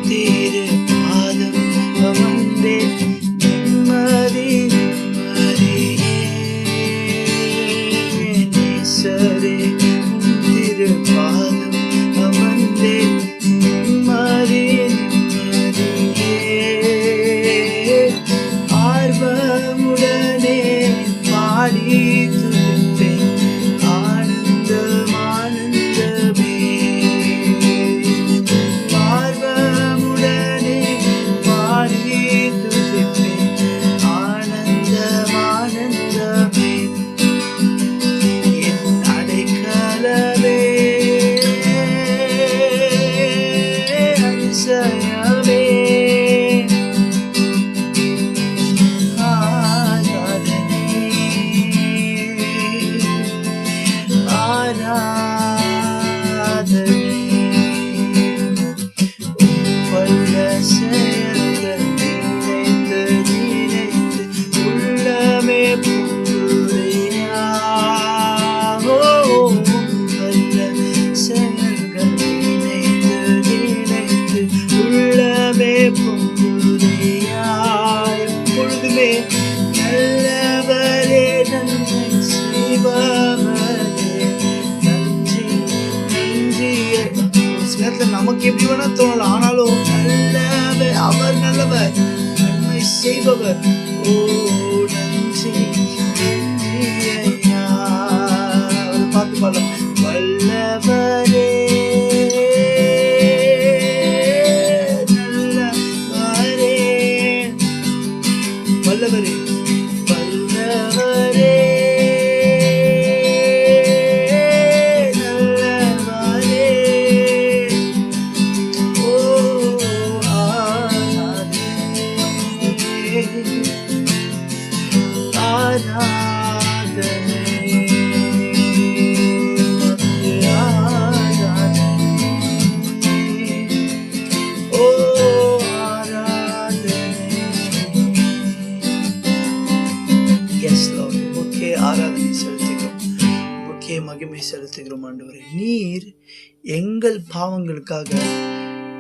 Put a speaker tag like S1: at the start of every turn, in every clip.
S1: திரு பாதம் அமர்ந்தே நிம்மதி நிம்மதியே நேசரே திரு பாதம் அமர்ந்தே நிம்மதி நிம்மதியே ஆர்வமுடனே பாடி துதிப்பேன் ஆனந்தம் ஆனந்தமே ஆர்வமுடனே பாடி துதிப்பேன் ஆனந்தம் ஆனந்தமே என் அடைக்கலமே அதிசயமே எப்பொழுதுமே நல்லவரே நன்மை செய்பவரே நன்றி நன்றி. சில நேரத்தில் நமக்கு எப்படி வேணா தோணலாம், ஆனாலும் நல்லவர், அவர் நல்லவர், நன்மை செய்பவர். ஓ நன்றி நன்றி ஐயா. அவர் பார்த்து பாடலாம். வல்லவரே வல்லவரே வல்லவரே நல்லவரே. ஓ ஆராதனை ஆராதனை ஓ ஆராதனை செலுத்துகிறோம், உமக்கே மகிமை செலுத்துகிறோம் ஆண்டவரே. நீர் எங்கள் பாவங்களுக்காக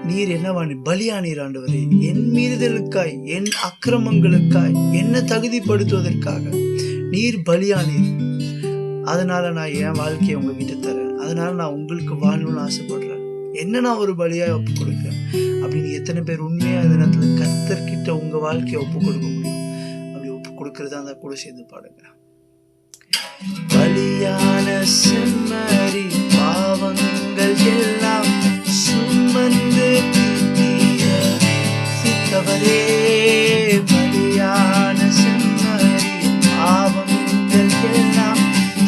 S1: நீர் என்னவானி பலியானீர் ஆண்டவரே. என் மீறுதலுக்காய் என் அக்கிரமங்களுக்காய் என்ன தகுதிப்படுத்துவதற்காக நீர் பலியானீர். அதனால நான் என் வாழ்க்கையை உங்ககிட்ட தரேன். அதனால நான் உங்களுக்கு வாழணும்னு ஆசைப்படுறேன். என்ன நான் ஒரு பலியாக ஒப்பு கொடுக்குறேன் அப்படின்னு எத்தனை பேர் உண்மையா இந்த நேரத்துல கர்த்தர்கிட்ட உங்க வாழ்க்கையை ஒப்பு கொடுக்க முடியும்? அப்படி ஒப்பு கொடுக்கறதா இருந்தா கூட சேர்ந்து பாடுங்க. பலியான செம்மறி பாவங்கள் எல்லாம் சுமந்து சித்தவரே. பலியான செம்மறி பாவங்கள் எல்லாம்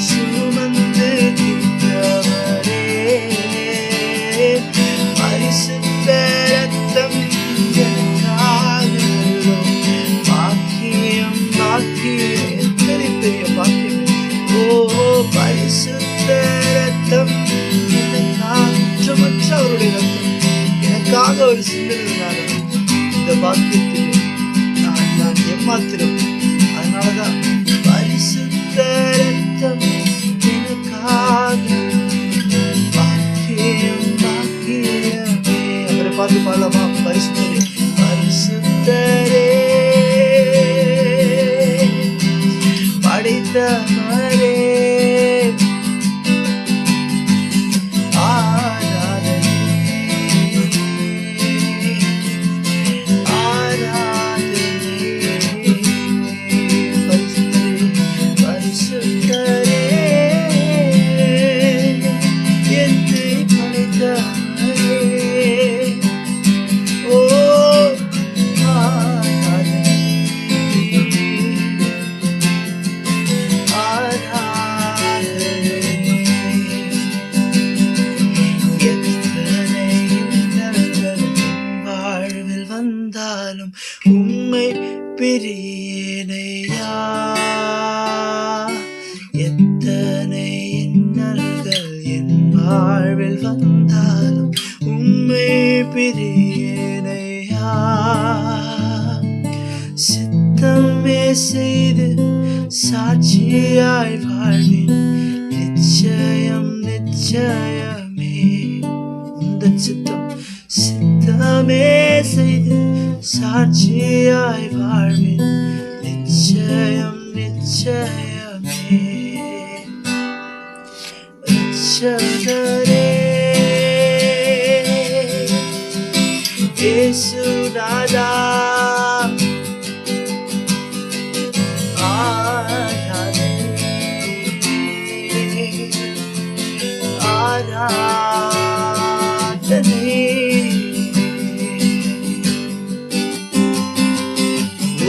S1: சுமந்து தீர்த்தவரே. பரிசுத்த ரத்தம் எனக்காகவோ பாக்கியம் பாக்கியம் எத்தனை பெரிய பாக்கியம். பரிசுத்த ரத்தம் எனக்காற்றமற்ற அவருடைய ரத்தம் எனக்காக ஒரு சிந்தனை. இந்த பாக்கியத்தில் நான் ஏமாத்திரம். அதனாலதான் பரிசுத்த ரத்தம் எனக்காக பாக்கியம் பாக்கியமே. அவரை பார்த்து பாடலாமா? பரிசுத்தரே பரிசுத்தரே படைத்தவரே உம்மை பிரியேனையா. எத்தனை இன்னல்கள் என் வாழ்வில் வந்தாலும் உம்மை பிரியேனையா. சித்தமே செய்து சாட்சியாய் வாழ்வேன் நிச்சயம் நிச்சயமே. உந்தன் சித்தம் சித்தம் சாட்சியாய் வாழ்வேன் நிச்சயம் நிச்சயமே. ரட்சகரே இயேசுநாதா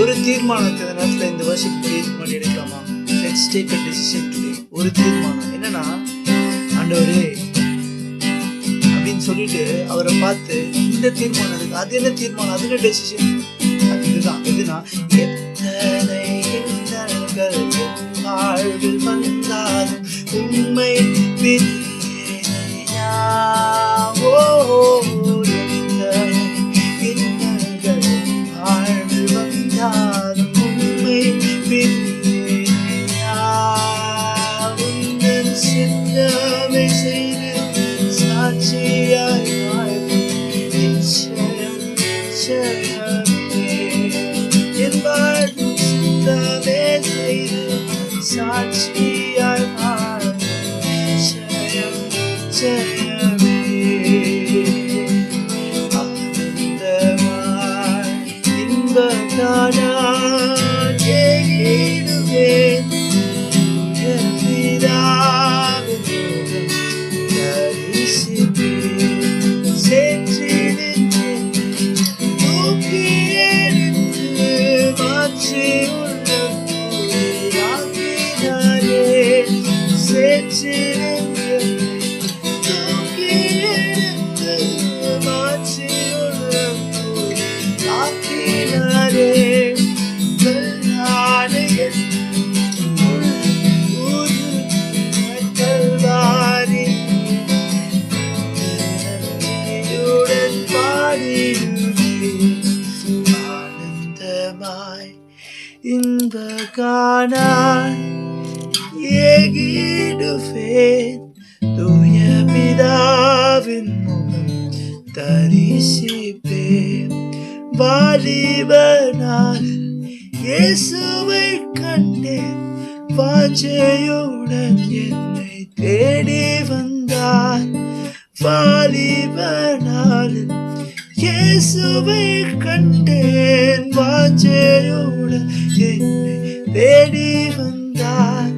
S1: ஒரு தீர்மானத்தை இந்த நேரத்தில் இந்த வருஷம் பண்ணி எடுக்கலாமா? Let's take a decision today. ஒரு தீர்மானம் என்னன்னா, ஆண்டவரே அப்படின்னு சொல்லிட்டு அவரை பார்த்து இந்த தீர்மானம் எடுக்க. அது என்ன தீர்மானம்? அது என்ன டெசிஷன்? அது இதுதான். எதுனா, எத்தனை எண்ணங்கள் வாழ்வில் வந்தாலும் உண்மை பிரியையா. ஓ எத்தனை எண்ணங்கள் வாழ்வில் வந்தாலும் உண்மை பிரியையா. உந்தன் சித்தமே செய்து சாட்சியாய் வாழ்வேன் நிச்சயம் நிச்சயமே. என் வாழ்வு சித்தமே செய்து சாட்சியாய் வாழ்வேன் நிச்சயம் நிச்சயமே. ஆனந்தமாய் இன்பகானான் ஏகிடுவேன் பிதாவின் முகம் தரிசிப்பேன். சேற்றினின்றேன் தூக்கி எடுத்து மாற்றி உள்ளம் ஆக்கினாரே. சேற்றினின்றேன் தூக்கி எடுத்து மாற்றி உள்ளம் ஆக்கினாரே. கல்லானையில் ஆனந்தமாய் இன்பகானாய் ஏகிடுவேன் தூய பிதாவின் முகம் தரிசிப்பேன். வாலிபனால் இயேசுவை கண்டேன் வாஞ்சையுடன் என்னை தேடி வந்தார். வாலிபனால் இயேசுவை கண்டேன் வாஞ்சையுடன் என்னை தேடி வந்தார்.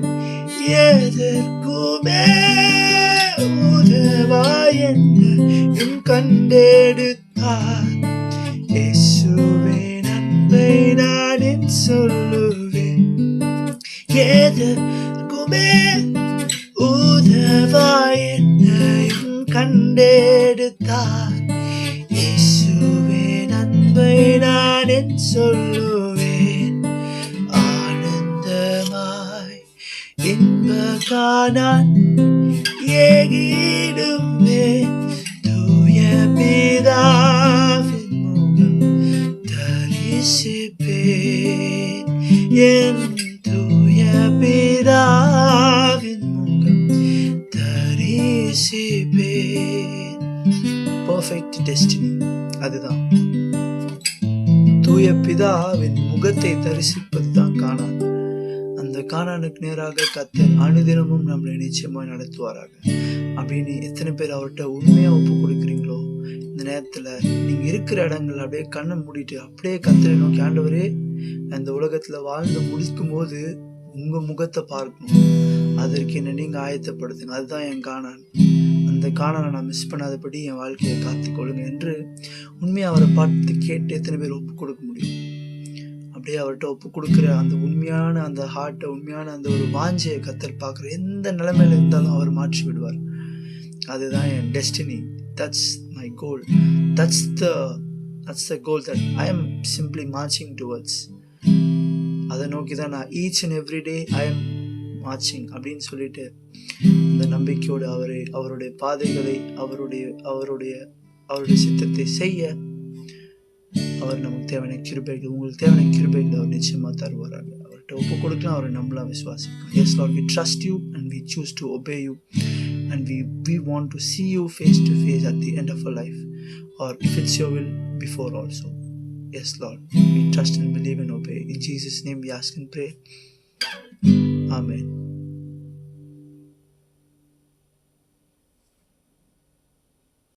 S1: எதற்குமே உதவாய் என்னையும் கண்டெடுத்தார். இயேசுவின் அன்பை நான் சொல்லுவேன். எதற்குமே உதவாய் என்னையும் கண்டெடுத்தார். இயேசுவின் அன்பை நான் சொல்லுவேன். ஆனந்தமாய் இன்பகானான் ஏகிடுவேன் தூய பிதாவின் முகம் தரிசிப்பேன். என் தூய பிதாவின் முகம் தரிசிப்பேன். பர்ஃபெக்ட் டெஸ்டினி அதுதான். தூய பிதாவின் முகத்தை தரிசிப்பதுதான் கானான். அந்த கானானுக்கு நேராக கர்த்தர் அனுதினமும் நம்மளை நிச்சயமாய் நடத்துவாராக. அப்படின்னு எத்தனை பேர் அவர்கிட்ட உண்மையா ஒப்பு கொடுக்குறீங்களோ, இந்த நேரத்துல நீங்க இருக்கிற இடங்கள் அப்படியே கண்ணை மூடிட்டு அப்படியே கர்த்தரை நோக்கி, ஆண்டவரே அந்த உலகத்துல வாழ்ந்து முடிக்கும் போது உங்க முகத்தை பார்க்கணும், அதற்கு என்ன நீங்க ஆயத்தப்படுத்துங்க. அதுதான் என் கானான். அந்த கானானை நான் மிஸ் பண்ணாதபடி என் வாழ்க்கையை காத்துக்கொள்ளுங்க என்று உண்மையா அவரை பார்த்து கேட்டு எத்தனை பேர் ஒப்பு கொடுக்க முடியும்? அப்படியே அவர்கிட்ட ஒப்பு கொடுக்குற அந்த உண்மையான அந்த ஹார்ட்டை, உண்மையான அந்த ஒரு வாஞ்சையை கர்த்தர் பார்க்குற எந்த நிலைமையில இருந்தாலும் அவர் மாற்றி விடுவார். அதுதான் என் destiny. That's my goal. That's the goal that I am simply marching towards. அதை நோக்கி தான் நான் each and every day I am marching அப்படின்னு சொல்லிட்டு இந்த நம்பிக்கையோடு அவருடைய பாதைகளை அவருடைய சித்தத்தை செய்ய அவர் நமக்கு தேவையான கிருபைகள், உங்களுக்கு தேவையான கிருபைகள் அவர் நிச்சயமா தருவாராங்க. அவர்கிட்ட ஒப்பு கொடுக்கலாம், அவரை நம்பலாம், விசுவாசிக்கலாம். Yes Lord, we trust you and we choose to obey you and we want to see you face to face at the end of our life, or if it's your will, before also. Yes, Lord. We trust and believe and obey. In Jesus' name we ask and pray. Amen.